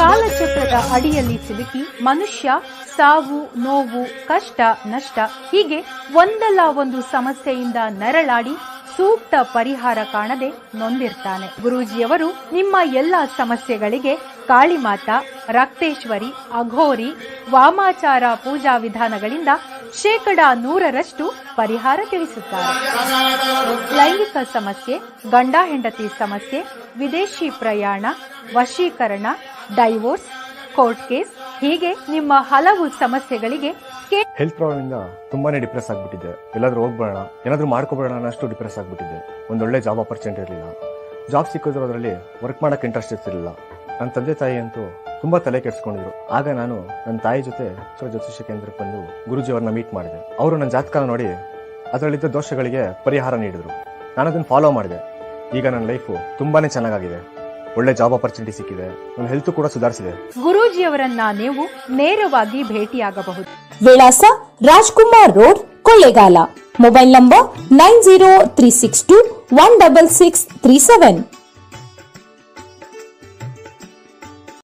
ಕಾಲಚಕ್ರದ ಅಡಿಯಲ್ಲಿ ಸಿಲುಕಿ ಮನುಷ್ಯ ಸಾವು, ನೋವು, ಕಷ್ಟ, ನಷ್ಟ ಹೀಗೆ ಒಂದಲ್ಲ ಒಂದು ಸಮಸ್ಯೆಯಿಂದ ನರಳಾಡಿ ಸೂಕ್ತ ಪರಿಹಾರ ಕಾಣದೆ ನೊಂದಿರ್ತಾನೆ. ಗುರೂಜಿಯವರು ನಿಮ್ಮ ಎಲ್ಲ ಸಮಸ್ಯೆಗಳಿಗೆ ಕಾಳಿಮಾತಾ, ರಕ್ತೇಶ್ವರಿ, ಅಘೋರಿ, ವಾಮಾಚಾರ ಪೂಜಾ ವಿಧಾನಗಳಿಂದ 100% ಪರಿಹಾರ ತಿಳಿಸುತ್ತಾರೆ. ಲೈಂಗಿಕ ಸಮಸ್ಯೆ, ಗಂಡ ಹೆಂಡತಿ ಸಮಸ್ಯೆ, ವಿದೇಶಿ ಪ್ರಯಾಣ, ವಶೀಕರಣ, ಡೈವೋರ್ಸ್, ಕೋರ್ಟ್ ಕೇಸ್ ಹೀಗೆ ನಿಮ್ಮ ಹಲವು ಸಮಸ್ಯೆಗಳಿಗೆ ಹೆಲ್ತ್ ಪ್ರಾಬ್ಲಮ್ ಇಂದ ತುಂಬಾನೇ ಡಿಪ್ರೆಸ್ ಆಗ್ಬಿಟ್ಟಿದ್ದೆ. ಎಲ್ಲಾದ್ರೂ ಹೋಗ್ಬೇಡ, ಏನಾದ್ರೂ ಮಾಡ್ಕೋಬೇಡ ಅನ್ನಷ್ಟು ಡಿಪ್ರೆಸ್ ಆಗ್ಬಿಟ್ಟಿದ್ದೆ. ಒಂದೊಳ್ಳೆ ಜಾಬ್ ಆಪರ್ಚುನಿಟಿ ಇರಲಿಲ್ಲ. ಜಾಬ್ ಸಿಕ್ಕೋದ್ರಲ್ಲಿ ವರ್ಕ್ ಮಾಡಕ್ಕೆ ಇಂಟ್ರೆಸ್ಟ್ ಇರ್ತಿರ್ಲಿಲ್ಲ. ನನ್ನ ತಂದೆ ತಾಯಿ ಅಂತೂ ತುಂಬಾ ತಲೆ ಕೆಡಿಸ್ಕೊಂಡಿದ್ರು. ಆಗ ನಾನು ನನ್ನ ತಾಯಿ ಜೊತೆ ಜ್ಯೋತಿಷ್ಯ ಕೇಂದ್ರಕ್ಕೆ ಬಂದು ಗುರುಜಿ ಅವ್ರನ್ನ ಮೀಟ್ ಮಾಡಿದೆ. ಅವರು ನನ್ನ ಜಾತಕ ನೋಡಿ ಅದರಲ್ಲಿದ್ದ ದೋಷಗಳಿಗೆ ಪರಿಹಾರ ನೀಡಿದ್ರು. ನಾನು ಅದನ್ನ ಫಾಲೋ ಮಾಡಿದೆ. ಈಗ ನನ್ನ ಲೈಫು ತುಂಬಾನೇ ಚೆನ್ನಾಗಿದೆ. ಒಳ್ಳೆ ಜಾಬ್ ಆಪರ್ಚುನಿಟಿ ಸಿಕ್ಕಿದೆ. ನನ್ನ ಹೆಲ್ತ್ ಕೂಡ ಸುಧಾರಿಸಿದೆ. ಗುರೂಜಿಯವರನ್ನ ನೀವು ನೇರವಾಗಿ ಭೇಟಿಯಾಗಬಹುದು. ವಿಳಾಸ Rajkumar road, Kollegal. Mobile number 9036216637.